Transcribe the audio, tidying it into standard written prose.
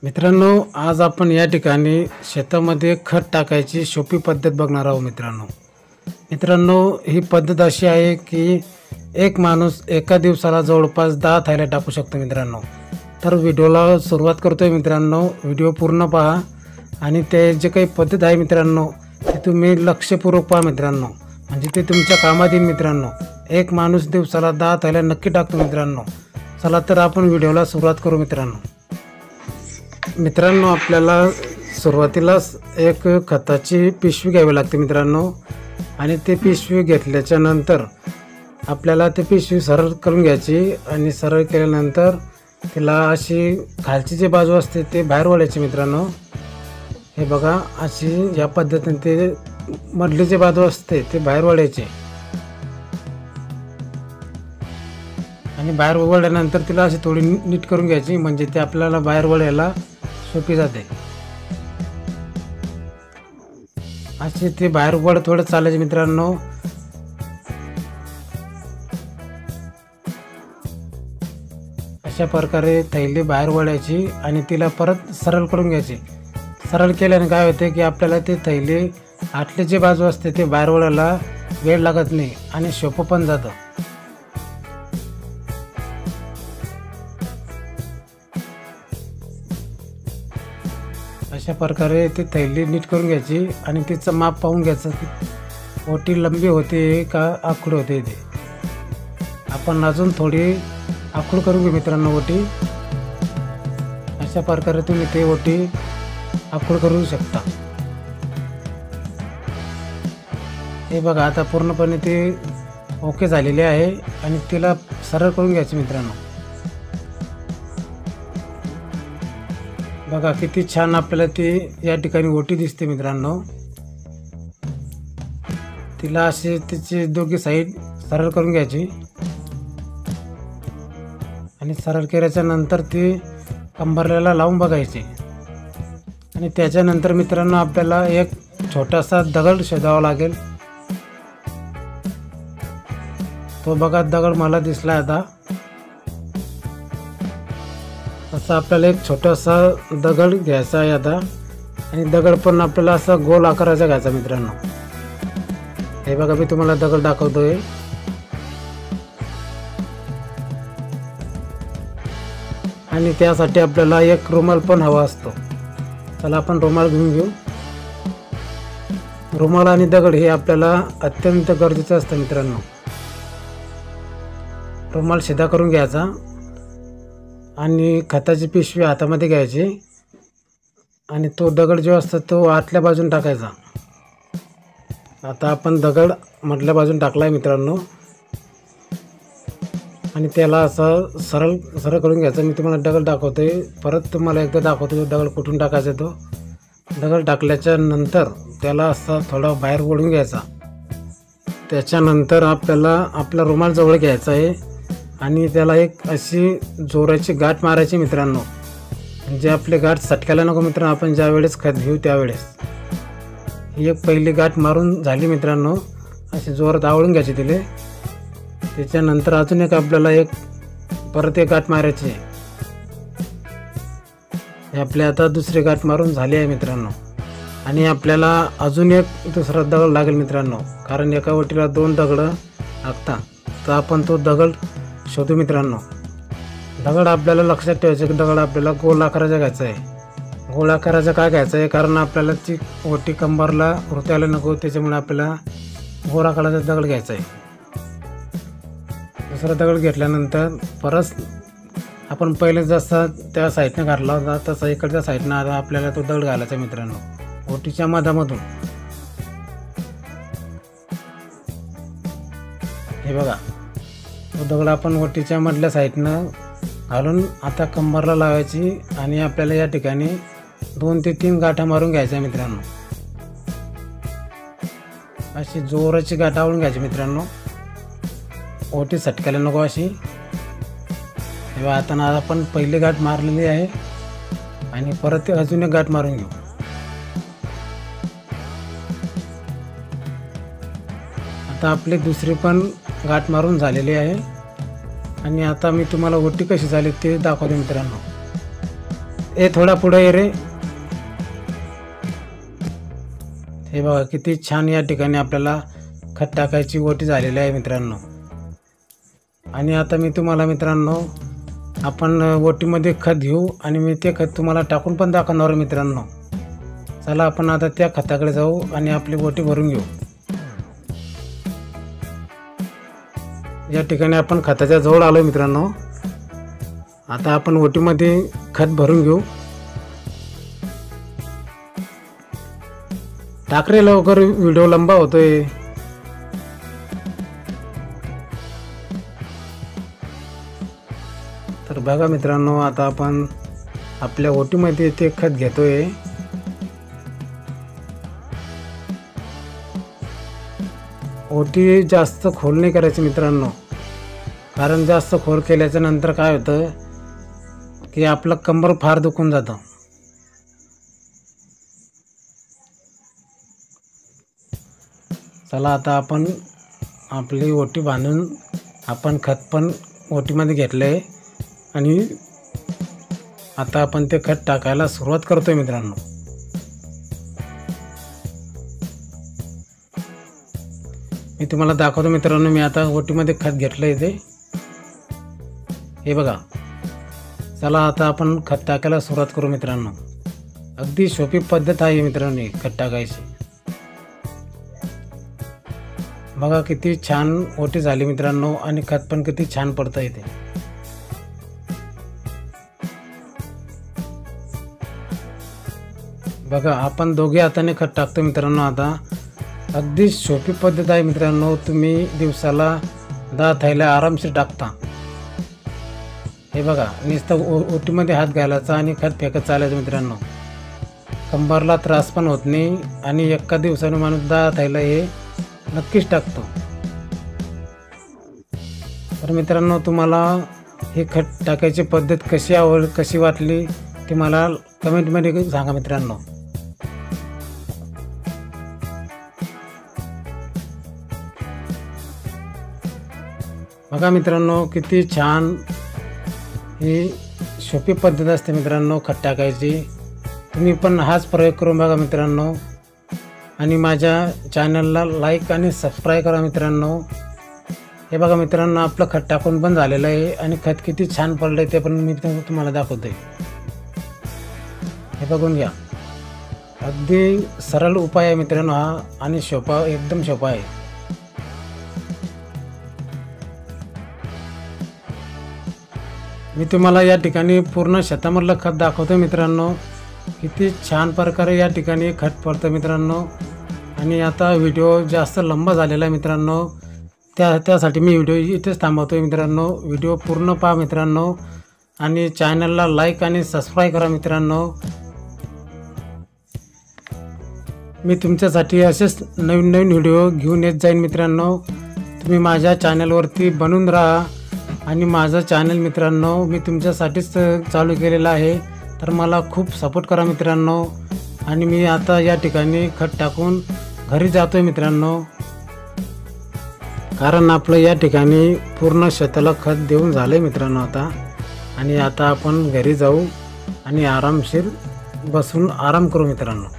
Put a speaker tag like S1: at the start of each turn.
S1: मित्रांनो, आज आपण या ठिकाणी शेतामध्ये खत टाकायची सोपी पद्धत बघणार आहोत. मित्रांनो, ही पद्धत अशी आहे की एक माणूस एका दिवसाला जवळपास 10 थैल्या टाकू शकतो. मित्रांनो, तर व्हिडिओला सुरुवात करतोय. मित्रांनो, व्हिडिओ पूर्ण पहा आणि ते जे काही पद्धत आहे मित्रांनो ते तुम्ही लक्षपूर्वक पहा मित्रांनो, म्हणजे ते तुमच्या कामात येईल. मित्रांनो, एक माणूस दिवसाला 10 थैल्या नक्की टाकतो. मित्रांनो, चला तर आपण व्हिडिओला सुरुवात करू. मित्रांनो, आपल्याला सुरुवातीलाच एक खताची पिशवी घ्यावी लागते मित्रांनो, आणि ते पिशवी घेतल्याच्या नंतर आपल्याला ते पिशवी सरळ करून घ्यायची आणि सरळ केल्यानंतर तिला अशी खालची जी बाजू असते ते बाहेर वळायची. मित्रांनो, हे बघा, अशी या पद्धतीने ते मधली जी बाजू असते ते बाहेर वळायची आणि बाहेर वळल्यानंतर तिला अशी थोडी नीट करून घ्यायची, म्हणजे ते आपल्याला बाहेर वळायला सोपी जाते. अशी ते बाहेर वळ थोडं चालायचे. मित्रांनो, अशा प्रकारे थैली बाहेर वळायची आणि तिला परत सरळ करून घ्यायची. सरळ केल्याने काय होते की आपल्याला ते थैली आतली जी बाजू असते ते बाहेर वळायला वेळ लागत नाही आणि सोपं पण जातं. अशा प्रकारे ती थैली नीट करून घ्यायची आणि तिचं माप पाहून घ्यायचं की ओटी लंबी होते का आखूड होते. ते आपण अजून थोडी आखूड करून घेऊ मित्रांनो ओटी. अशा प्रकारे तुम्ही ते ओटी आखूड करू शकता. हे बघा, आता पूर्णपणे ते ओके झालेले आहे आणि तिला सरळ करून घ्यायची. मित्रांनो, बघा किती छान आपल्याला ती या ठिकाणी ओटी दिसते. मित्रांनो, तिला अशी तिची दोघी साईड सरळ करून घ्यायची आणि सरळ केल्याच्या नंतर ती कंबरल्याला लावून बघायची. आणि त्याच्यानंतर मित्रांनो आपल्याला एक छोटासा दगड शोधावा लागेल. तो बघा दगड मला दिसला आता. असा आपल्याला एक छोटासा दगड घ्यायचा आहे आता, आणि दगड पण आपल्याला असा गोल आकाराचा घ्यायचा. मित्रांनो, हे बघा, मी तुम्हाला दगड दाखवतोय. आणि त्यासाठी आपल्याला एक रुमाल पण हवा असतो. चला आपण रुमाल घेऊन घेऊ. रुमाल आणि दगड हे आपल्याला अत्यंत गरजेचं असतं. मित्रांनो, रुमाल सीधा करून घ्यायचा आणि खताची पिशवी हातामध्ये घ्यायची आणि तो दगड जो असतो तो आतल्या बाजून टाकायचा. आता आपण दगड मधल्या बाजून टाकला आहे मित्रांनो, आणि त्याला असं सरळ करून घ्यायचं. मी तुम्हाला दगड दाखवतोय, परत तुम्हाला एकदा दाखवतो दगड कुठून टाकायचा. तो दगड टाकल्याच्या नंतर त्याला असं थोडा बाहेर ओढून घ्यायचा. त्याच्यानंतर आपल्याला आपला रुमाल जवळ घ्यायचा आहे आणि त्याला एक अशी जोराची गाठ मारायची. मित्रांनो, म्हणजे आपले गाठ सटकायला नको. मित्रांनो, आपण ज्या वेळेस खत घेऊ त्यावेळेस ही एक पहिली गाठ मारून झाली. मित्रांनो, अशी जोरात आवळून घ्यायची तिले. त्याच्यानंतर अजून एक आपल्याला परत एक गाठ मारायची. हे आपले आता दुसरी गाठ मारून झाली आहे मित्रांनो. आणि आपल्याला अजून एक दुसरा दगड लागेल मित्रांनो, कारण एका ओटीला 2 दगड लागतात. तर आपण तो दगड शोधू. मित्रांनो, दगड आपल्याला लक्षात ठेवायचं की दगड आपल्याला गोल आकाराचा घ्यायचा आहे. गोल आकाराचा काय घ्यायचा आहे, कारण आपल्याला ती ओटी कंबरला रुतायला नको, त्याच्यामुळे आपल्याला गोल आकाराचा दगड घ्यायचा आहे. दुसरा दगड घेतल्यानंतर परत आपण पहिले जसा त्या साईडनं घातला होता तसा इकडच्या साईडनं आता आपल्याला तो दगड घालायचा. मित्रांनो, ओटीच्या मधामधून हे बघा, तो दगड आपण ओटीच्या मधल्या साईडनं घालून आता कंबरला लावायची आणि आपल्याला या ठिकाणी 2 ते 3 गाठा मारून घ्यायच्या. मित्रांनो, अशी जोराची गाठ आवळून घ्यायची. मित्रांनो, ओटी सटकायला नको अशी. तेव्हा आता आपण पहिली गाठ मारलेली आहे आणि परत अजून एक गाठ मारून घेऊ. आता आपली दुसरी पण गाठ मारून झालेली आहे आणि आता मी तुम्हाला ओटी कशी झाली ते दाखवते मित्रांनो. थोडा पुढे ये रे। हे बघा किती छान या ठिकाणी आपल्याला खत टाकायची ओटी झालेली आहे मित्रांनो। आणि आता मी तुम्हाला मित्रांनो आपण ओटीमध्ये खत घेऊ आणि मी ते खत तुम्हाला टाकून पण दाखवणार मित्रांनो। चला आपण आता त्या खताकडे जाऊ आणि आपली ओटी भरून घेऊ। या ठिकाणी आपण खताच्या जवळ आलो मित्रांनो। आता आपण ओटीमध्ये खत भरून घेऊ। टाक रे लवकर, व्हिडिओ लंबा होतोय। तर बघा मित्रांनो आता आपण आपल्या ओटीमध्ये ते खत घेतोय। ओटी जास्त खोल नाही करायची मित्रांनो, कारण जास्त खोल केल्याच्या नंतर काय होतं की आपलं कंबर फार दुखून जातं। चला आता आपण आपली ओटी बांधून आपण खत पण ओटीमध्ये घेतलंय आणि आता आपण ते खत टाकायला सुरुवात करतोय मित्रांनो। मी तुम्हाला दाखवतो मित्रांनो, मी आता ओटीमध्ये खत घेतलंय ते, हे बघा। चला आता आपण खत टाकायला सुरुवात करू मित्रांनो। अगदी सोपी पद्धत आहे मित्रांनो खत टाकायची। बघा किती छान ओटी झाली मित्रांनो आणि खत पण किती छान पडतं इथे। बघा आपण दोघे हाताने खत टाकतो मित्रांनो। आता अगदी सोपी पद्धत आहे मित्रांनो। तुम्ही दिवसाला 10 थैल्या आरामशीर टाकता। हे बघा नुसतं ओटीमध्ये हात घालायचा आणि खत फेकत चालायचं मित्रांनो। कंबरला त्रास पण होत नाही आणि एका दिवसाने माणूस 10 थैल्या हे नक्कीच टाकतो। तर मित्रांनो तुम्हाला हे खत टाकायची पद्धत कशी वाटली ते मला कमेंटमध्ये सांगा मित्रांनो। बघा मित्रांनो किती छान ही सोपी पद्धत असते मित्रांनो खत टाकायची। तुम्ही पण हाच प्रयोग करून बघा मित्रांनो आणि माझ्या चॅनलला लाईक आणि सबस्क्राईब करा मित्रांनो। हे बघा मित्रांनो आपलं खत टाकून पण झालेलं आहे आणि खत किती छान पडलंय ते पण मी तुम्हाला दाखवतोय। हे बघून घ्या, अगदी सरळ उपाय आहे मित्रांनो हा आणि सोपा, एकदम सोपा आहे। मी तुम्हाला या ठिकाणी पूर्ण शेतामधलं खत दाखवतो मित्रांनो। किती छान प्रकारे या ठिकाणी खत पडतं मित्रांनो। आणि आता व्हिडिओ जास्त लंबा झालेला आहे मित्रांनो, त्यासाठी मी व्हिडिओ इथेच थांबवतोय मित्रांनो। व्हिडिओ पूर्ण पहा मित्रांनो आणि चॅनलला लाईक आणि सबस्क्राईब करा मित्रांनो। मी तुमच्यासाठी असेच नवीन नवीन व्हिडिओ घेऊन येत जाईन मित्रांनो। तुम्ही माझ्या चॅनलवरती बनून राहा आणि माझं चॅनल मित्रांनो मी तुमच्यासाठीच चालू केलेलं आहे, तर मला खूप सपोर्ट करा मित्रांनो। आणि मी आता या ठिकाणी खत टाकून घरी जातोय मित्रांनो, कारण आपलं या ठिकाणी पूर्ण शेताला खत देऊन झालंय मित्रांनो आता। आणि आता आपण घरी जाऊ आणि आरामशीर बसून आराम करू मित्रांनो।